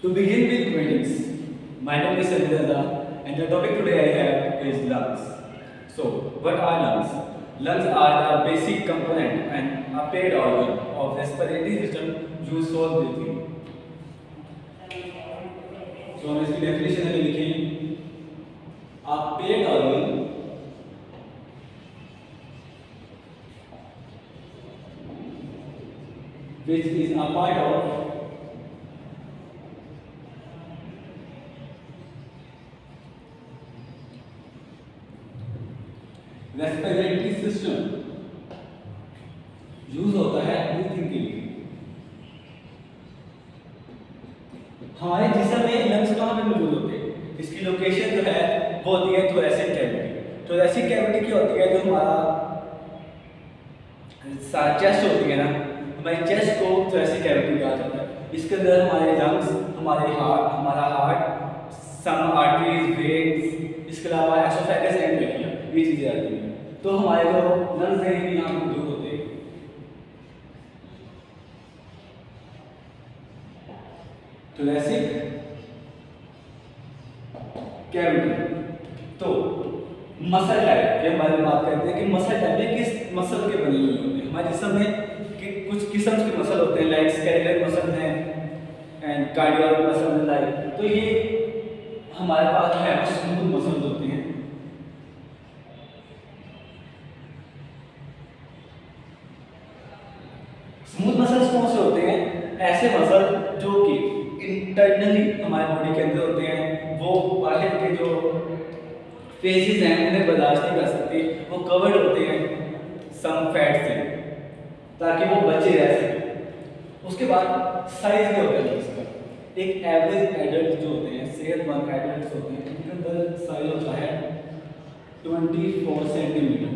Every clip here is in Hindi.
To begin with greetings, my name is Sanjay Dada and the topic today I have is lungs. So, what are lungs? Lungs are the basic component and a paid organ of respiratory system used for breathing. So, हम इसकी definition में लिखें a paid organ which is a part of respiratory system use होता है ब्रीथिंग के लिए। हमारे जिस्म में लंग्स कहाँ पे मौजूद होते हैं? इसकी लोकेशन जो है वो होती है थोरैसिक कैविटी। थोरैसिक कैविटी क्या होती है? जो हमारा चेस्ट होती है ना, हमारे चेस्ट को थोरैसिक कैविटी कहा जाता है। इसके अंदर हमारे लंग्स, हमारा हार्ट, सम आर्टरीज, वेन्स, इसके अलावा एसोफेगस एंड ट्रेकिया, ये चीजें आती हैं। तो हमारे जो लंग्स हैं ये यहाँ मौजूद होते हैं। Thoracic cavity. तो मसल टाइप, ये हमारे बात करते हैं कि मसल टाइप में किस मसल के बने हुए होते हैं। हमारे जिस्म में कुछ किस्म के मसल होते हैं, लाइक स्केलेटल मसल हैं एंड कार्डियक मसल लाइक। तो ये हमारे पास है स्मूथ मसल होते हैं। स्मूथ मसल्स कौन से होते हैं? ऐसे मसल जो कि इंटरनली हमारे बॉडी के अंदर होते हैं, वो बाहर के जो फेसेस हैं उन्हें बर्दाश्त नहीं कर सकते, वो कवर्ड होते हैं सम फैट से ताकि वो बचे रह सके। उसके बाद साइज क्या होता है इसका? एक एवरेज एडल्ट जो होते हैं, सेहतमंद एडल्ट होते हैं, उनके अंदर साइज होता है 24 सेंटीमीटर।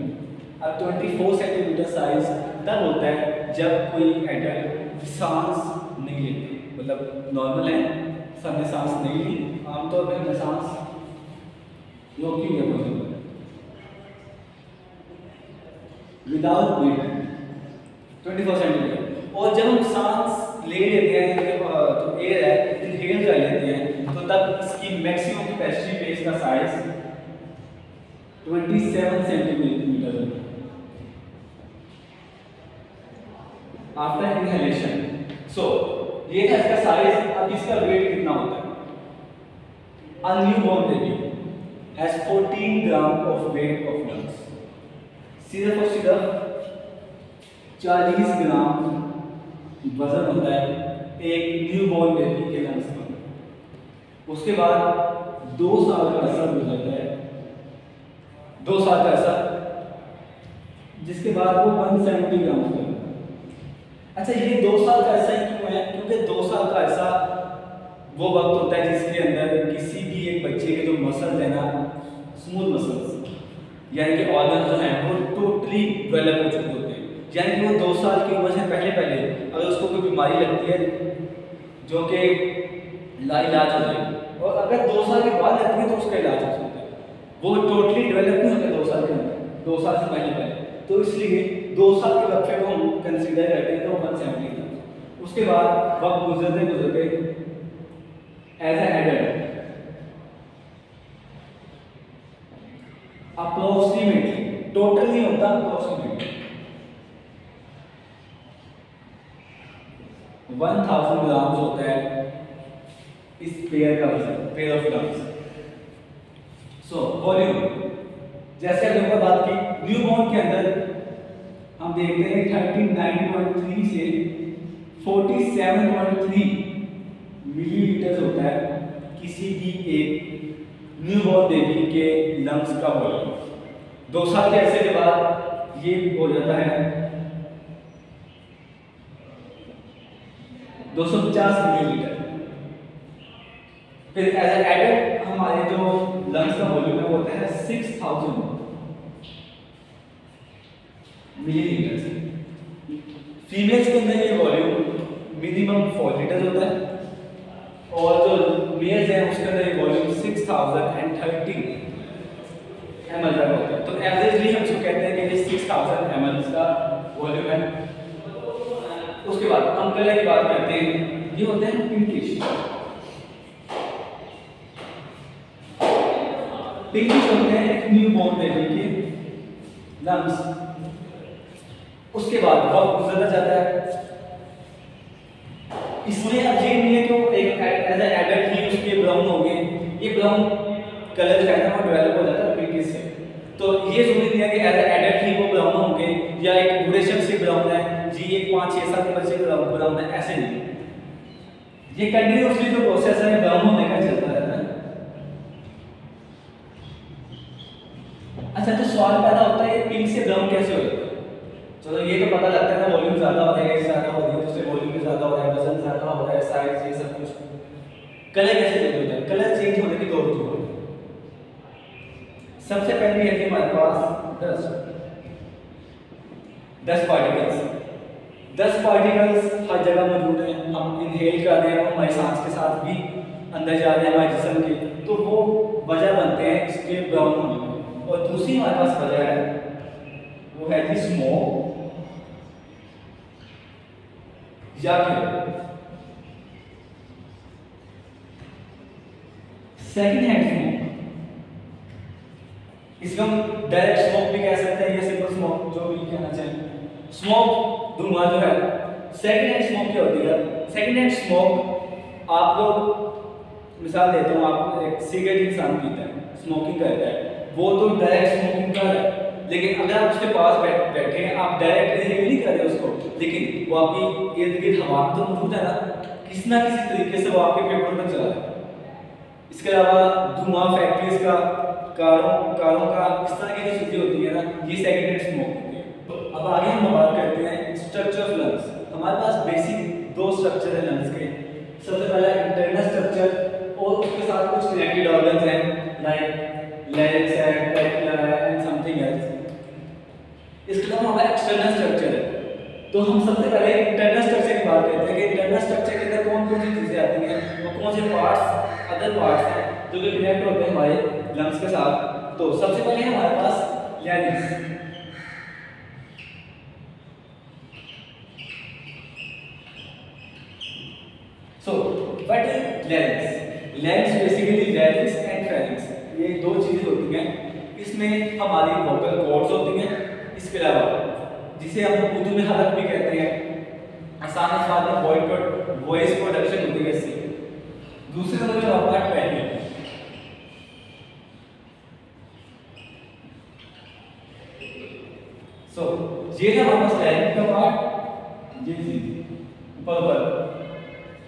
अब 24 सेंटीमीटर साइज तब होता है जब कोई एडल्ट सांस नहीं लेते, मतलब नॉर्मल है, सबने सांस नहीं ली, आमतौर पर हमने सांस रोकी हुई है विदाउट ब्रीथिंग 24 सेंटीमीटर। और जब हम सांस ले लेते हैं, तो एयर है इनहेल कर लेते हैं, तो तब इसकी मैक्सिमम कैपेसिटी पे इसका साइज 27 सेंटीमीटर होता है। आफ्टर इनहेलेशन, सो ये था इसका साइज। अब इसका वेट कितना होता है? A newborn baby has 14 gram of weight of lungs. सिर्फ और सिर्फ 40 ग्राम वजन होता है एक न्यूबॉर्न बेबी के लंग्स का। उसके बाद 2 साल का अरसा गुजरता है, 2 साल का अरसा, जिसके बाद वो 170 ग्राम होता है। अच्छा, ये 2 साल का ऐसा ही क्यों है? क्योंकि 2 साल का ऐसा वो वक्त होता है जिसके अंदर किसी भी एक बच्चे के जो मसल है ना, स्मूथ मसल्स यानी कि ऑर्गन जो हैं वो टोटली डेवलप हो चुके होते हैं। यानी कि वो 2 साल की उम्र से पहले अगर उसको कोई बीमारी लगती है जो कि लाइलाज हो जाएगी, और अगर 2 साल के बाद लगती है तो उसका इलाज हो सकता है। वो टोटली डेवलप नहीं होता 2 साल के अंदर, 2 साल से पहले। तो इसलिए 2 साल के बच्चे को हम कंसीडर करते हैं, तो 170 था। उसके बाद वक्त गुजरते as a adult approximately, total नहीं होता, अप्रोक्सीमेटली 1000 ग्राम होता है इस पेयर का वजन, pair of lungs. So volume, जैसे हमने ऊपर बात की, न्यूबॉर्न के अंदर हम देखते हैं 39.3 से 47.3 मिलीलीटर होता है किसी भी एक न्यूबॉर्न बेबी के लंग्स का वॉल्यूम। 2 साल के अरसे के बाद ये हो जाता है 250 मिलीलीटर। फिर एज ए एडल्ट हमारे जो लंग्स का वॉल्यूम है वो होता है 6000 मिलीलीटर। फीमेल्स के अंदर ये वॉल्यूम मिनिमम 4 लीटर होता है, और जो मेल्स हैं उसके अंदर ये वॉल्यूम 6030 ml का होता है। तो एवरेजली हम इसको कहते हैं कि ये 6000 ml का वॉल्यूम है। उसके बाद हम कलर की बात करते हैं, ये होते हैं पिंकिश। पिंकिश होते हैं एक न्यू बॉर्न बेबी के लंग्स। उसके बाद वक्त गुजरता जाता है, इसमें अब ये नहीं है कि वो एक एज ए एडल्ट ही उसके ब्राउन हो गए, ये ब्राउन कलर जो है ना वो डेवलप हो जाता है पिंकिश से। तो ये जरूरी नहीं है कि एज ए एडल्ट ही वो ब्राउन होंगे या एक ड्यूरेशन से ब्राउन है जी, एक 5-6 साल के बच्चे ब्राउन है, ऐसे नहीं। ये कंटिन्यूअसली जो प्रोसेस है ब्राउन होने का चलता रहता है। अच्छा, तो सवाल पैदा होता है पिंक से ब्राउन कैसे होता है? चलो ये तो पता लगता है ना, वॉल्यूम ज्यादा हो रहा है, ज्यादा हो रही है, उससे वॉल्यूम भी ज्यादा हो रहा है, वजन ज्यादा हो रहा है, साइज, ये सब कुछ। कलर कैसे चेंज होता है? कलर चेंज होने की दो वजह। सबसे पहली है कि हमारे पास 10 पार्टिकल्स हर जगह मौजूद हैं, हम इनहेल कर रहे हैं, हमारी सांस के साथ भी अंदर जा रहे हैं हमारे जिस्म के, तो वो वजह बनते हैं इसके ब्राउन होने में। और दूसरी हमारे पास वजह है, वो है कि स्मोक या फिर सेकेंड हैंड स्मोक। इसको हम डायरेक्ट स्मोक भी कह सकते हैं या सिंपल स्मोक, जो भी कहना चाहें। स्मोक धुआं जो है, सेकेंड हैंड स्मोक क्या होती है? सेकेंड हैंड स्मोक, आप लोग मिसाल देता हूँ, आप एक सिगरेट इंसान पीता है, स्मोकिंग करता है, वो तो डायरेक्ट स्मोकिंग कर रहा है, लेकिन अगर आप उसके पास बैठे हैं, आप डायरेक्ट इनहेल नहीं कर रहे उसको, लेकिन वो आपकी इर्द गिर्द हवा तो मौजूद है ना, किसी ना किसी तरीके से वो आपके फेफड़ों में चला रहा है। इसके अलावा धुआं फैक्ट्रीज का, कारों का, इस तरह की जो चीजें होती है ना, ये सेकेंड हैंड स्मोक होती है। तो अब आगे हम बात करते हैं स्ट्रक्चर ऑफ लंग्स। हमारे पास बेसिक 2 स्ट्रक्चर है लंग्स के। सबसे पहला इंटरनल स्ट्रक्चर और उसके साथ कुछ कनेक्टेड ऑर्गन्स हैं, लाइक लैरिंक्स है, ट्रैकिया है एंड समथिंग एल्स। इसके अलावा हमारा एक्सटर्नल स्ट्रक्चर है। तो हम सबसे पहले इंटरनल स्ट्रक्चर की बात करते हैं कि इंटरनल स्ट्रक्चर के अंदर कौन कौन सी चीजें आती हैं, वो कौन से पार्ट्स, अदर पार्ट्स हैं जो कि कनेक्ट होते हैं हमारे लंग्स के साथ। तो सबसे पहले है हमारे पास larynx. So what is larynx? Larynx basically larynx and pharynx, ये 2 चीजें होती हैं। इसमें हमारी वोकल कॉर्ड्स होती हैं, इसके अलावा जिसे हम उर्दू में हलक भी कहते हैं, आसान शब्द में वॉइस प्रोडक्शन होती है इससे। दूसरे नंबर पे हमारा ट्रैकिया। सो ये है हमारे पास लैरिंक्स का पार्ट, ये चीज ऊपर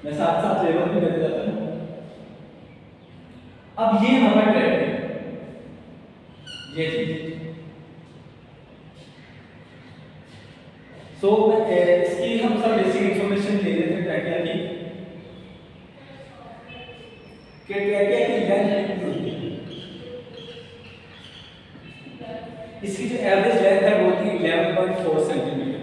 मैं साथ साथ लेवल भी करते जाता हूं। अब ये हमारा ट्रैकिया, ये चीज। सो इसकी हम सब बेसिक इंफॉर्मेशन ले लेते हैं ट्रैकिया की, कि ट्रैकिया की लेंथ कितनी होती है। इसकी जो एवरेज लेंथ है वो होती है 11.4 सेंटीमीटर।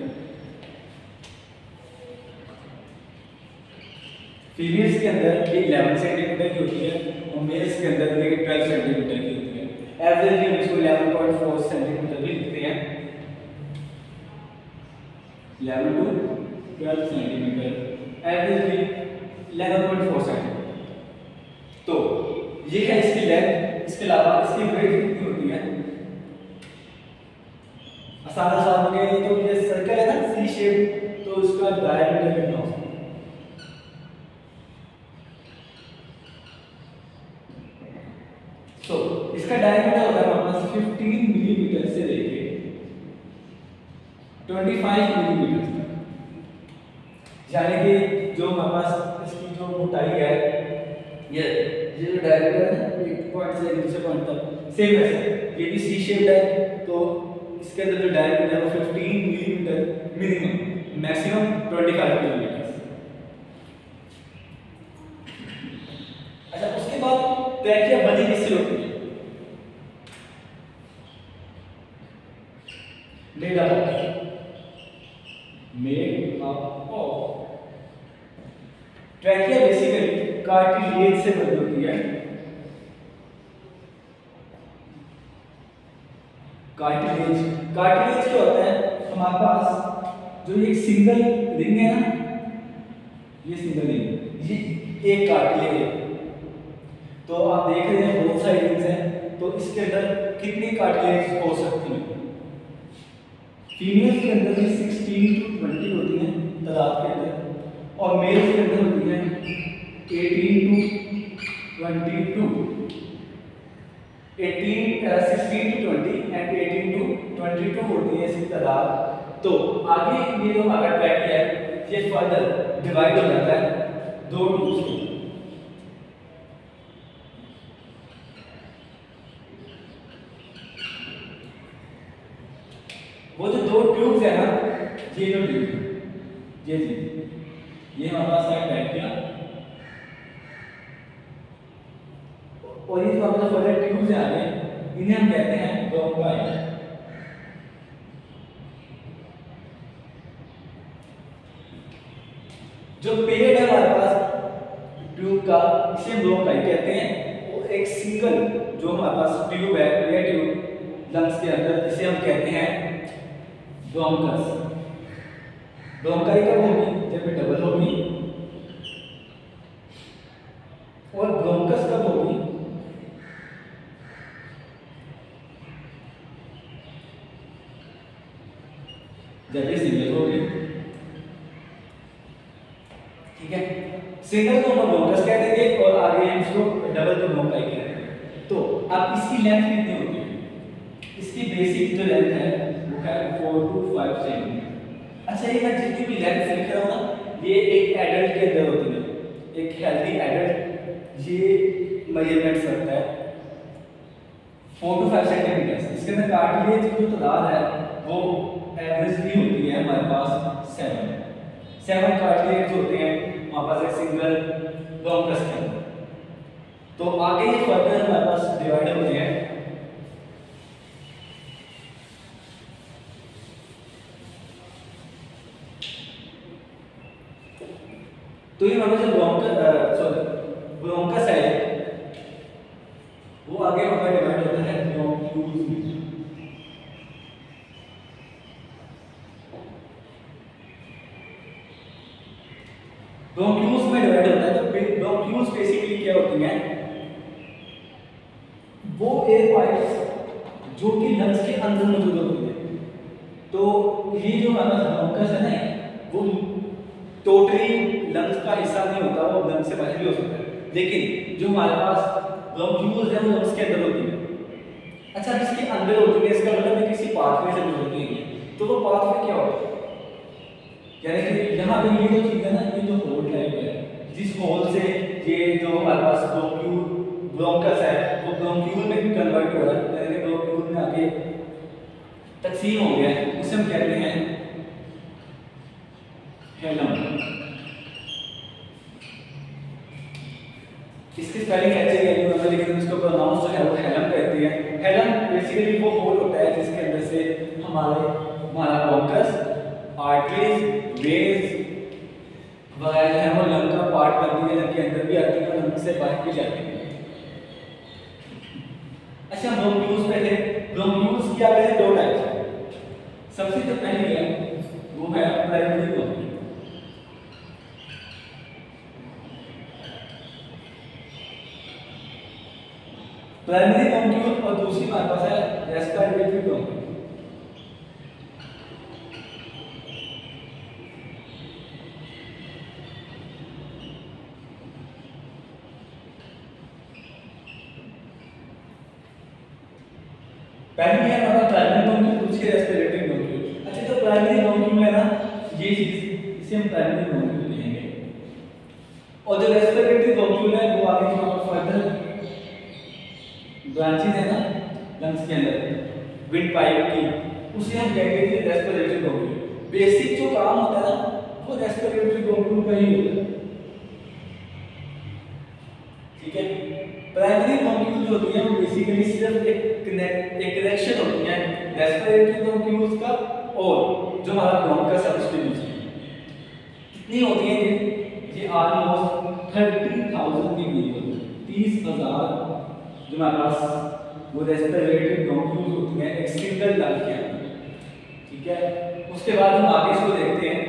फीमेल्स के अंदर ये 11 सेंटीमीटर की होती है और मेल्स के अंदर ये 12 सेंटीमीटर की होती है। एवरेज हम इसको 11.4 सेंटीमीटर भी लिखते हैं, 11 to 12 सेंटीमीटर, एवरेज 11.4 सेंटीमीटर। तो ये है इसकी लेंथ। इसके अलावा इसकी ब्रेथ कितनी होती है? आसान आसान में तो ये सर्कल है ना, सी शेप, तो इसका डायमीटर कितना होगा? तो इसका डायमीटर होता है हमारे पास 15 मिलीमीटर से लेके 25 मिलीमीटर तक। यानी कि जो हमारे पास इसकी जो मोटाई है, ये जो डायमीटर है एक पॉइंट से दूसरे पॉइंट तक सेम है, ये भी सी शेप्ड है, तो इसके अंदर जो डायमीटर है वो 15 मिलीमीटर मिनिमम, मैक्सिमम 25 मिलीमीटर। अच्छा, उसके बाद ट्रैकिया बनी किससे होती है? Made up of. Trachea basically cartilage से बनी होती है। कार्टिलेज क्या होता है? हमारे पास जो एक सिंगल रिंग है ना, ये सिंगल रिंग, ये एक कार्टिलेज है। तो आप देख रहे हैं बहुत सारी रिंग्स हैं, तो इसके अंदर कितनी कार्टिलेज हो सकती है? फीमेल्स के अंदर भी 16 to 20 होती हैं तादाद के अंदर, और मेल्स के अंदर होती हैं 18 to 22, 16 to 20 एंड 18 to 22 होती है इसकी तादाद। तो आगे ये जो हमारा ट्रैक है ये फर्दर डिवाइड हो जाता है दो ग्रुप्स में। वो जो दो ट्यूब्स है ना, ये जो ट्यूब ये हमारे पास है ट्रैकिया, और ये जो हमारे पास फर्दर ट्यूब्स हैं आगे, इन्हें हम कहते हैं ब्रोंकाई। जो पेड़ है हमारे पास ट्यूब का, इसे हम ब्रोंकाई कहते हैं। वो एक सिंगल जो हमारे पास ट्यूब है, ये ट्यूब लंग्स के अंदर, इसे हम कहते हैं ब्रोंकस। ब्रोंकाई कब होगी? जब ये डबल होगी। और ब्रोंकस कब होगी? जब ये सिंगल होगी। ठीक है, सिंगल को हम ब्रोंकस कह देंगे और आगे हम इसको डबल को ब्रोंकाई कह देंगे। तो अब इसकी लेंथ कितनी होती है? इसकी बेसिक जो लेंथ है वो है 4 to 5 सेंटीमीटर। अच्छा, ये मैं जितनी भी लेंथ लिख रहा हूँ ना, ये एक एडल्ट के अंदर होती है। एक हेल्दी एडल्ट ये मेजरमेंट करता है 4 to 5 सेंटीमीटर। इसके अंदर कार्टिलेज की जो तादाद है वो एवरेजली होती है हमारे पास 7 कार्टिलेज होते हैं हमारे पास एक सिंगल ब्रोंकस के अंदर। तो आगे ये फर्दर हमारे पास डिवाइड होते हैं। तो ये हमारा जो ब्रोंकस है वो आगे हमारा डिवाइड होता है ब्रोंक्यूल्स में। ब्रोंक्यूल्स में डिवाइड होता है। तो ब्रोंक्यूल्स बेसिकली क्या होती हैं? वो एयर पाइप्स जो कि लंग्स के अंदर मौजूद होती है। तो ये जो हमारा ब्रोंकस है ना, वो टोटली लंग्स का हिस्सा नहीं होता, वो लंग्स से बाहर भी हो सकता है, लेकिन जो हमारे पास ब्रोंक्यूल्स है वो लंग्स के अंदर होती है। अच्छा, इसके अंदर होती है, इसका मतलब है किसी पाथवे से गुजरती है। तो वो पाथवे क्या होता है? यानी कि यहाँ पे ये जो चीज है ना, ये जो होल टाइप है, जिस होल से ये जो हमारे पास ब्रोंकस है वो ब्रोंक्यूल में कन्वर्ट हो रहा है, यानी ब्रोंक्यूल में आगे तकसीम हो गया है, उसे हम कहते हैं हेलम। इसकी स्पेलिंग ऐसे है लेकिन इसको प्रोनाउंस जो है वो हेलम कहते हैं। हेलम बेसिकली वो होल होता है जिसके अंदर से हमारा ब्रोंकस, आर्टरीज, वेन्स वगैरह है वो लंग का पार्ट बनती है, लंग के अंदर भी आती है और लंग से बाहर भी जाती है। अच्छा, ब्रोंक्यूल्स पे थे। ब्रोंक्यूल्स की आगे दो टाइप्स हैं। सबसे जो पहली है वो है प्राइमरी ब्रोंक्यूल। प्राइमरी ब्रोंक्यूल और दूसरी हमारे पास है रेस्पिरेटरी ब्रोंक्यूल। पहली है हमारा प्राइमरी ब्रोंक्यूल, दूसरी रेस्पिरेटरी ब्रोंक्यूल। अच्छा, तो प्राइमरी ब्रोंक्यूल है ना, ये चीज इसे हम प्राइमरी ब्रोंक्यूल कहेंगे। और जो रेस्पिरेटरी ब्रोंक्यूल है वो आगे जो फर्दर ब्रांचेस है ना लंग्स के अंदर विंड पाइप की, उसे हम कहेंगे कि रेस्पिरेटरी ब्रोंक्यूल। बेसिक जो काम होता है ना वो रेस्पिरेटरी ब्रोंक्यूल का ही होता है। ठीक है, प्राइमरी ब्रोंक्यूल जो होती है वो बेसिकली सिर्फ एक कनेक्शन होती है रेस्पिरेटरी ब्रोंक्यूल्स का और जो हमारा ब्रोंकस है उसके बीच में। कितनी होती है ये ऑलमोस्ट 30,000 के करीब, 30,000 जो हमारे पास वो रेस्पिरेटरी ब्रोंक्यूल्स होती हैं एक सिंगल लंग के अंदर। ठीक है, उसके बाद हम आगे इसको देखते हैं।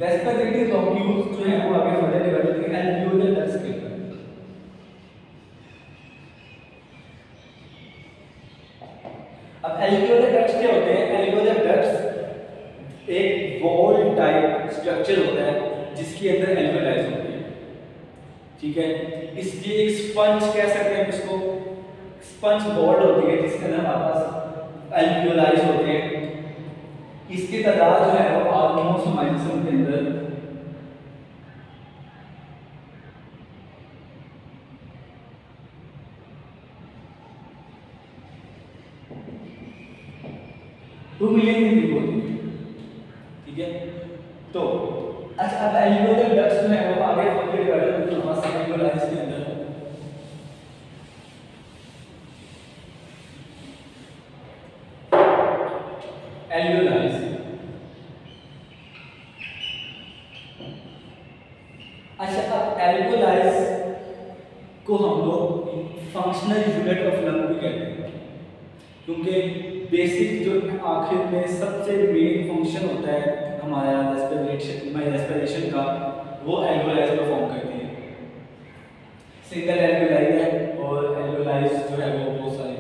रेस्पिरेटरी ब्रोंक्यूल्स जो है वो आगे फर्दर डिवाइड होती है एल्वियोलर डक्ट्स के अंदर। अब एल्वियोलर डक्ट्स क्या होते हैं? एल्वियोलर डक्ट्स एक बॉल टाइप स्ट्रक्चर होता है जिसके अंदर एल्वियोलाइज होती है, ठीक है। इसकी एक स्पंज कह सकते हैं इसको, स्पंज बॉल होती है जिसके अंदर हमारे पास एल्वियोलाइज होते हैं। इसकी तादाद जो है वो ऑलमोस्ट हमारे जिस्म के अंदर 2 मिलियन की होती है, ठीक है। तो अच्छा, अब एल्वियोलर डक्ट्स जो है वो आगे फर्दर डिवाइड होती है हमारे एल्वियोलाइज के अंदर। एल्वियोलाइज अच्छा, अब एल्वियोलाइज को हम लोग फंक्शनल यूनिट ऑफ लंग भी कहते हैं, क्योंकि बेसिक जो आखिर में सबसे मेन फंक्शन होता है हमारा रेस्पिरेशन का, वो एल्वियोलाइज परफॉर्म करती है। सिंगल एल्वियोलाई है और एल्वियोलाइज जो है वो बहुत सारे।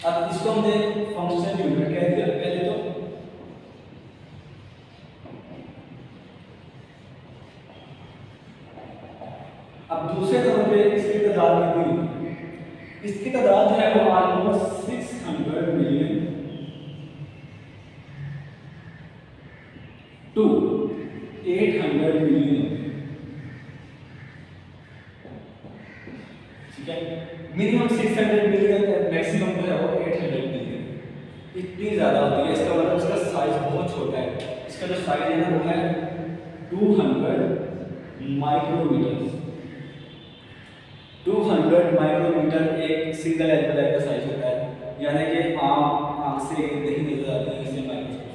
अब इसको हमने फंक्शनल यूनिट कह दिया पहले तो। अब दूसरे नंबर पे इसकी तादाद कितनी होती है? इसकी तादाद जो है वो ऑलमोस्ट 600 मिलियन टू 800 मिलियन, ठीक है। मिनिमम 600 मिलियन, मैक्सिमम जो है वो 800 मिलियन, इतनी ज्यादा होती है। इसका मतलब इसका साइज बहुत छोटा है। इसका जो साइज है ना वो है 200 माइक्रोमीटर। 200 माइक्रोमीटर एक सिंगल एल्वियोलाई का साइज होता है, यानी कि आंख से नहीं नजर आती है इसे माइक्रोस्कोप।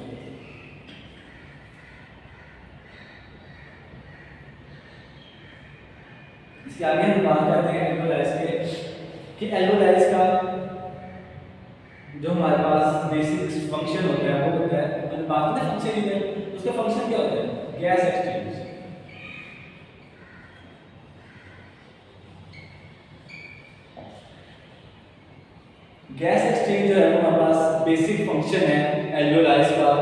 इसके आगे हम बात करते हैं एल्वियोलाइज के, कि एल्वियोलाइज का जो हमारे पास बेसिक फंक्शन होता है वो होता है, मैंने बात की ना फंक्शन यूनिट, उसका फंक्शन क्या होता है? Gas exchange. गैस एक्सचेंज जो है वो हमारे पास बेसिक फंक्शन है एल्वियोलाइज का,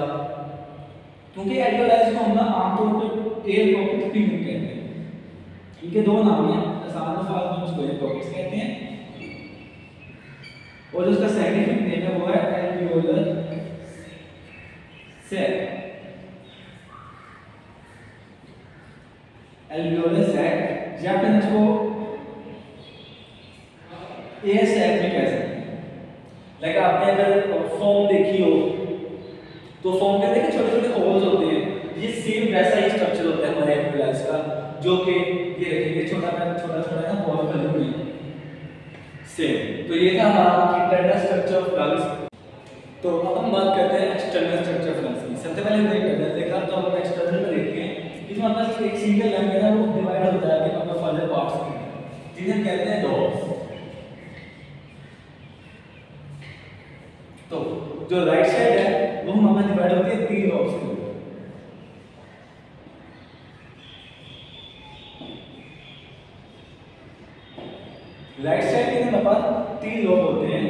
क्योंकि एल्वियोलाइज को हम ना आमतौर पर एयर पॉकेट भी कहते हैं। इनके दो नाम हैं, आसान अल्फाज में उसको एयर पॉकेट्स कहते हैं, और जो उसका साइंटिफिक नेम है वो है एल्वियोलर सैक। एल्वियोलर सैक या फिर इसको एयर सैक भी कह सकते हैं। लाइक आपने अगर फॉर्म देखी हो तो फॉर्म के देखिए छोटे छोटे होल्स होते हैं, ये सेम वैसा ही स्ट्रक्चर होता है हमारे एल्वियोलाइज का, जो कि ये रखेंगे छोटा छोटा है ना बॉल बनी हुई सेम। तो ये था हमारा इंटरनल स्ट्रक्चर ऑफ लंग्स। तो अब हम बात करते हैं एक्सटर्नल स्ट्रक्चर ऑफ लंग्स की। सबसे पहले हमने इंटरनल देखा, तो हम एक्सटर्नल में देखते हैं। इसमें हमारे पास एक सिंगल लंग है ना, वो डिवाइड होता है कि फर्दर पार्ट्स में, जिन्हें कहते हैं लॉब्स। तो जो राइट साइड है वो हमारा डिवाइड होती है 3 लॉब्स में। राइट साइड के हमारे पास 3 लोब होते हैं।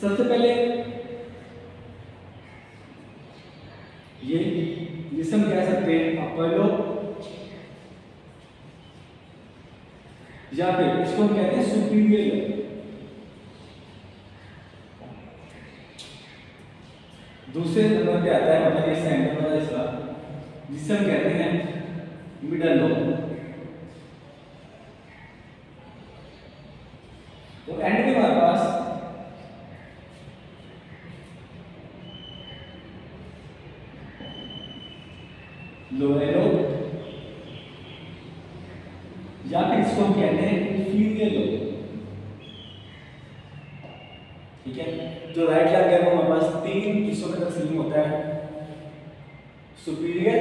सबसे पहले ये जिसे हम कह सकते हैं अपर लोब, या फिर इसको हम कहते हैं सुपीरियर लोब। दूसरे नंबर पे आता है मतलब ये सेंटर वाला हिस्सा, जिसे हम कहते हैं मिडल लोब। तो एंड में हमारे पास लोअर लोब, या फिर इसको हम कहते हैं इंफीरियर लोब, ठीक है। जो राइट लंग है वो हमारे पास 3 हिस्सों में तकसीम होता है, सुपीरियर,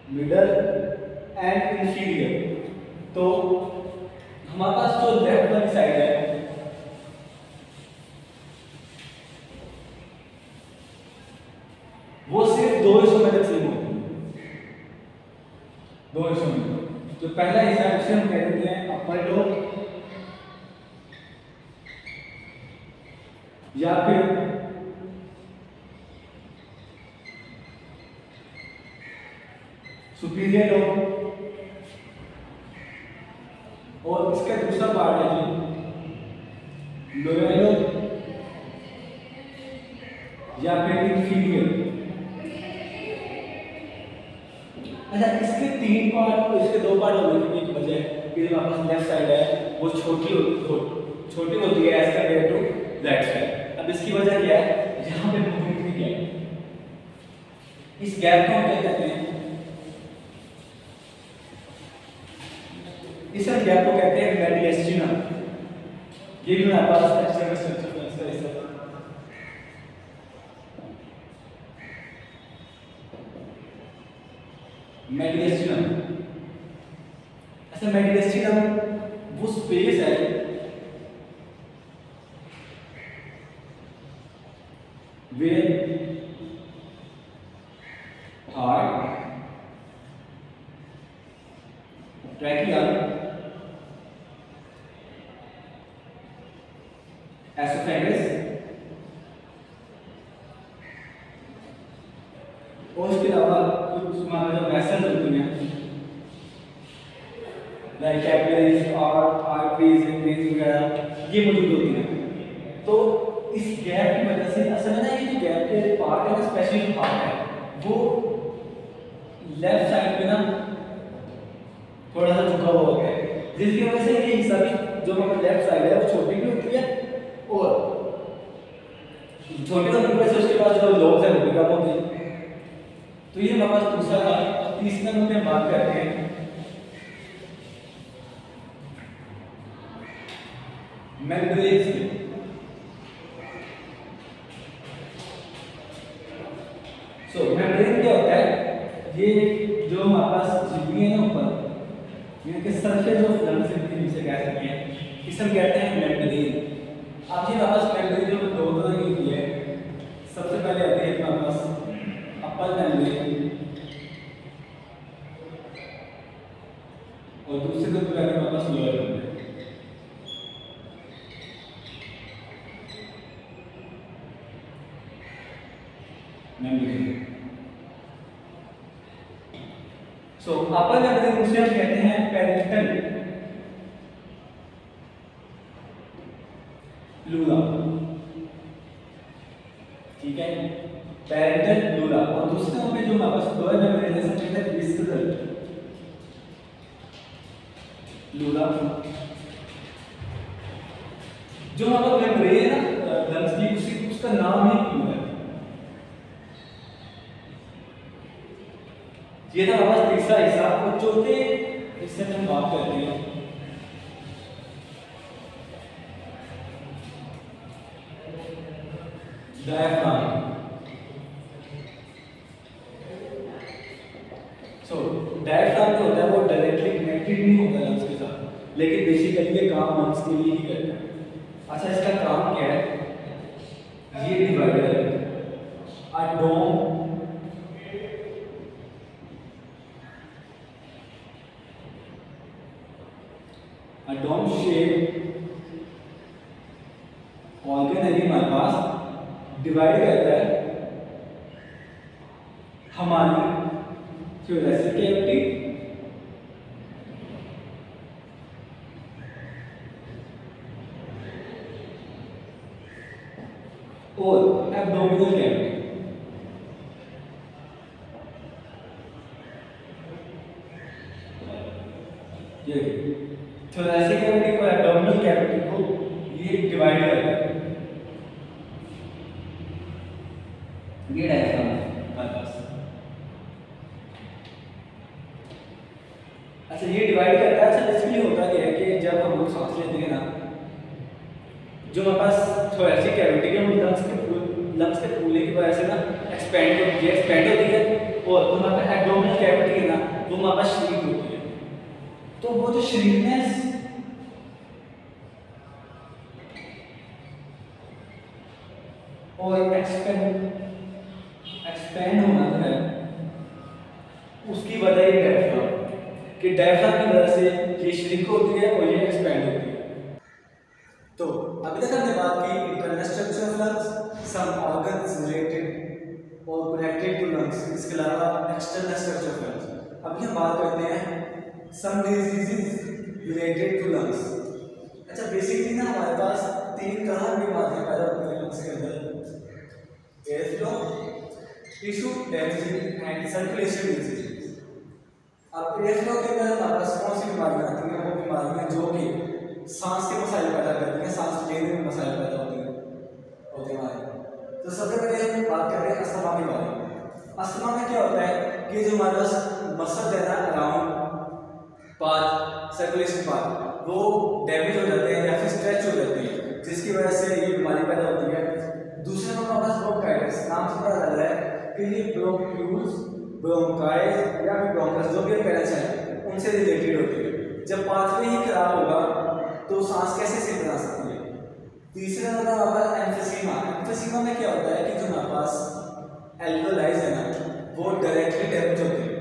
मिडल एंड इंफीरियर। तो हमारे पास जो लेफ्ट वाली साइड है वो सिर्फ दो हिस्सों में तकसीम होती है, दो हिस्सों में। जो पहला हिस्सा है उसे हम कह देते हैं अपर लोब या फिर सुपीरियर लोब, और इसका दूसरा पार्ट है जी लोअर लोब या फिर इंफीरियर। अच्छा, इसके तीन पार्ट और इसके दो पार्ट होने की एक वजह है कि जो हमारे लेफ्ट साइड है वो छोटी होती है as compare to right side. अब इसकी वजह क्या है, यहाँ पे मूवमेंट क्या है, इस गैप को हम क्या कहते हैं, इस गैप को कहते हैं मेडिएस्टिनम। ये भी हमारे पास एक्सटर्नल स्ट्रक्चर है इसका हिस्सा। मेडिएस्टिनम, ऐसा मेडिएस्टिनम वो स्पेस है where heart, trachea, esophagus और उसके अलावा कुछ हमारे जो वेसल्स होती हैं लाइक कैपिलरीज और आर्टरीज वेन्स वगैरह ये मौजूद होती हैं। तो इस गैप की वजह से असल में ना ये जो गैप के पार्ट है, स्पेशली पार्ट है वो लेफ्ट साइड पे ना थोड़ा सा झुका हुआ होता है, जिसकी वजह से ये हिस्सा भी जो हमारी लेफ्ट साइड है वो छोटी भी होती है और छोटे होने की वजह से उसके पास जो लोब्स है वो भी कम होते हैं। तो ये हमारे पास दूसरा था। अब तीसरे नंबर पे बात करते हैं मेम्ब्रेन्स की। मेम्ब्रेन क्या होता है, ये जो हमारे पास झिल्ली है ना ऊपर, ये के सरफेस ऑफ लंग्स से कह सकते हैं, इसे हम कहते हैं मेम्ब्रेन। अब ये हमारे पास मेम्ब्रेन जो दो तरह की होती है, सबसे पहले आती है हमारे पास अपर मेम्ब्रेन और दूसरे नंबर पे हमारे पास लोअर मेम्ब्रेन। सो अपर मेम्ब्रेन उसे हम कहते हैं पैरेंटल लूला, ठीक है, पैरेंटल लूला। और दूसरे नंबर पे जो हमारे पास लोअर मेम्ब्रेन है उसे कहते हैं विस्करल लूला। जो हमारा मेम्ब्रेन है ना लंग्स की, उसका नाम ही लूला है। ये था हमारा तीसरा हिस्सा। और चौथे हिस्से में हम बात करते हैं डायफ्राम। डायफ्राम जो होता है वो डायरेक्टली कनेक्टेड नहीं होता लंग्स के साथ, लेकिन बेसिकली ये काम लंग्स के लिए ही करता है। अच्छा, इसका काम क्या है, ये डिवाइडर है डोम शेप ऑर्गन है हमारे पास, डिवाइड करता है हमारी थोरेसिक कैविटी और एब्डोमिनल कैविटी। ये थोरेसिक कैविटी को एब्डोमिनल कैविटी को ये डिवाइड करता है। ये डायफ्राम हमारे पास। अच्छा, ये डिवाइड करता है। अच्छा, इसलिए होता क्या है कि जब हम लोग सांस लेते हैं ना, जो हमारे पास थोरेसिक कैविटी है वो लंग्स के फूलने की वजह से ना एक्सपेंड होती है और हमारे पास एब्डोमिनल कैविटी है ना वो हमारे पास श्रिंक होती है। तो वो जो श्रिंकनेस और एक्सपेंशन एक्सपेंड होना जो है उसकी वजह ये डायफ्राम, कि डायफ्राम की वजह से ये श्रिंक होती है और ये एक्सपेंड होती है। तो अभी तक हमने बात की internal structure of lungs, some organs related और कनेक्टेड टू लंग्स, इसके अलावा एक्सटर्नल स्ट्रक्चर ऑफ लंग्स। अभी हम बात करते हैं some diseases related to lungs. अच्छा, बेसिकली ना हमारे पास 3 तरह की बीमारियां पैदा होती हैं लंग्स के अंदर: air flow, tissue damaging and circulation disease. अब एयर फ्लो के अंदर हमारे पास कौन सी बीमारियां आती हैं? वो बीमारियां जो कि सांस के मसाइल पैदा करती हैं, सांस लेने में मसाइल पैदा होते हैं हमारे। तो सबसे पहले हम बात कर रहे हैं अस्थमा के बारे में। अस्थमा में क्या होता है कि जो हमारे पास मसल है ना अराउंड पाथ, सर्कुलेशन पाथ, वो डैमेज हो जाते हैं या फिर स्ट्रेच हो जाते हैं, जिसकी वजह से ये बीमारी पैदा होती है। दूसरे नंबर हमारे पास ब्रोंकाइटिस, नाम से पता लग रहा है कि ये ब्रोंक्यूल्स, ब्रोंकाइस या फिर ब्रोंकस जो भी अपेरेंस है उनसे रिलेटेड होती है। जब पाथवे ही खराब होगा तो सांस कैसे से बना सकती है। तीसरा नंबर हमारे पास एम्फीसीमा। एम्फीसीमा में क्या होता है कि जो हमारे पास एल्वेओलाइज है ना वो डायरेक्टली डैमेज होते हैं,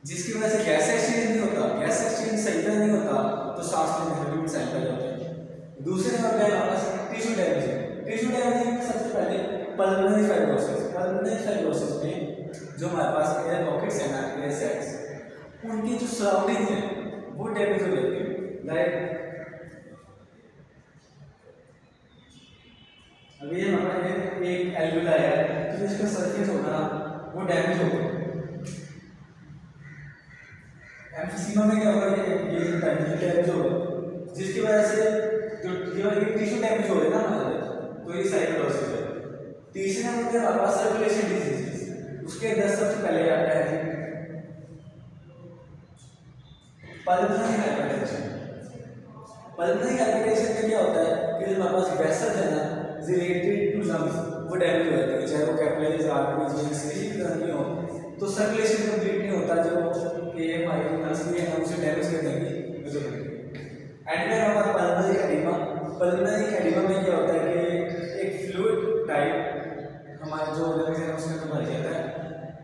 जिसकी वजह से गैस एक्सचेंज नहीं होता, गैस एक्सचेंज सही तरह नहीं होता तो सांस लेने में मसाइल पैदा होते हैं। दूसरे नंबर पे हमारे पास टिश्यू डैमेज। टिश्यू डैमेज में सबसे पहले पल्मोनरी फाइब्रोसिस। पल्मोनरी फाइब्रोसिस में जो हमारे पास एयर पॉकेट्स है ना, एयर सैक्स, उनकी जो सराउंडिंग है वो डैमेज हो जाती है। लाइक अभी हमारे एक एल्वेओलाई है तो जिसका सरफेस होगा वो डैमेज होगा। एम्फीसीमा में क्या होगा, ये डैमेज होगा, जिसकी वजह से जो टिश्यू डैमेज हो रहा है ना हमारे, तो ये साइटोसिस है। तीसरे नंबर पे हमारे पास सर्कुलेशन डिजीज, उसके अंदर सबसे पहले आता है पल्मोनरी हाइपरटेंशन। पल्मोनरी हाइपरटेंशन में क्या होता है कि जो हमारे पास वेसल्स है ना रिलेटेड टू लंग्स वो डैमेज हो जाते हैं, चाहे वो कैपिलरीज, आर्टरीज, वेन्स किसी भी तरह की हो, तो सर्कुलेशन कंप्लीट नहीं होता, जो कि हमारी जो लंग्स भी है उसे डैमेज कर देंगे। एंड में हमारा पल्मोनरी एडिमा। पल्मोनरी एडिमा में क्या होता है कि एक फ्लूइड टाइप हमारे जो लंग्स है उसमें भर जाता है।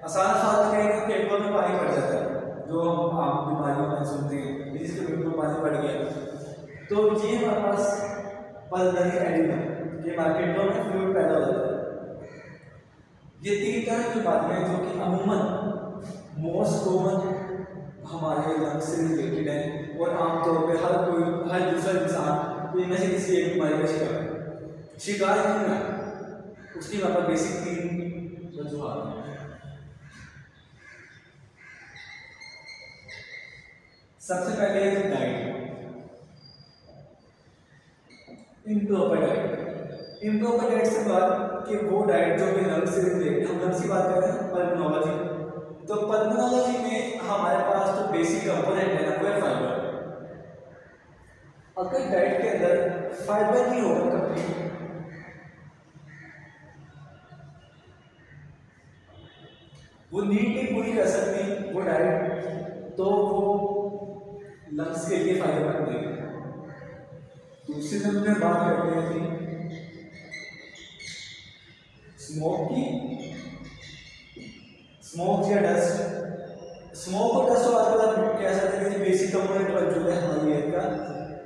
आसान बात करें तो पेपर में पानी पड़ जाता है, जो हम आम बीमारियों में सुनते हैं जिसके पेपर में पानी पड़ गया, तो ये हमारे पास पल्मोनरी एडिमा, ये मार्केटों में फ्लूइड पैदा हो जाता है। ये 3 तरह की बीमारियां जो कि अमूमन मोस्ट कॉमन हमारे लंग्स से रिलेटेड है और आमतौर पे हर दूसरा इंसान इनमें से किसी एक बीमारी का शिकार क्यों है, उसकी हमारे पास बेसिक 3 वजूहात हैं। सबसे पहले है diet, improper diet. Improper diet से बात कि वो डाइट जो कि लंग्स से रिलेटेड, हम लंग्स की बात कर रहे हैं पल्मोनोलॉजी, तो पल्मोनोलॉजी में हमारे पास जो बेसिक कंपोनेंट है ना वो है फाइबर। अगर डाइट के अंदर फाइबर नहीं होगा कंप्लीट, वो नीड नहीं पूरी कर सकती वो डाइट, तो वो लंग्स के लिए फायदेमंद नहीं है। दूसरी नंबर में बात करते हैं कि स्मोक की, स्मोक या डस्ट। स्मोक और डस्ट आजकल आप कह सकते हैं कि बेसिक कंपोनेंट बन चुका है हमारी एयर का,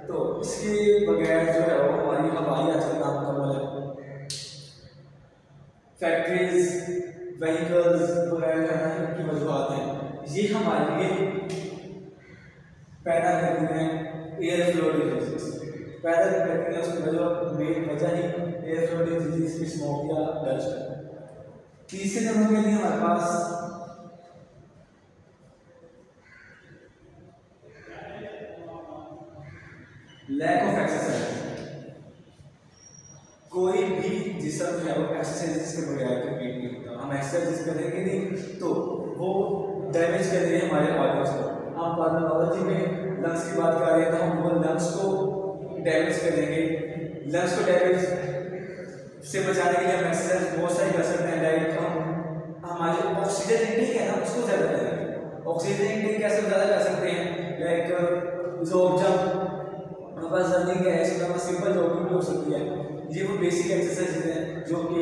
तो इसके बगैर जो है वो हमारी हवाई आजकल नाम कमल है। फैक्ट्रीज, व्हीकल्स वगैरह की वजूहत हैं, ये हमारे लिए पैदा करती हैं एयर फ्लो डिजीज, पैदा करती हैं उसकी मेन वजह ही एयर फ्लो डिजीज की स्मोक या डस्ट है। तीसरे नंबर के लिए हमारे पास लैक ऑफ एक्सरसाइज। कोई भी जिस्म जो है वो एक्सरसाइज के बगैर कंप्लीट नहीं होता। हम एक्सरसाइज करेंगे नहीं तो वो डैमेज कर देंगे हमारे ऑर्गन्स को। हम पल्मोनोलॉजी में लंग्स की बात कर रहे हैं तो हम वो लंग्स को डैमेज करेंगे। लंग्स को डैमेज से बचाने के लिए हम एक्सरसाइज बहुत सारी कर सकते हैं। लाइक हम हमारे ऑक्सीजन इंटेक है ना उसको ज़्यादा करेंगे। ऑक्सीजन इंटेक कैसे ज़्यादा कर सकते हैं? लाइक जॉब जंप, हमारे पास रनिंग है, इसमें हमारे सिंपल जॉगिंग भी हो सकती है। ये वो बेसिक एक्सरसाइज है जो कि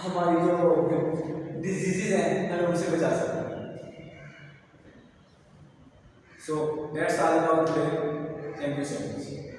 हमारी जो डिजीजेज हैं हमें उनसे बचा सकता है। So that's all about today. Thank you so much.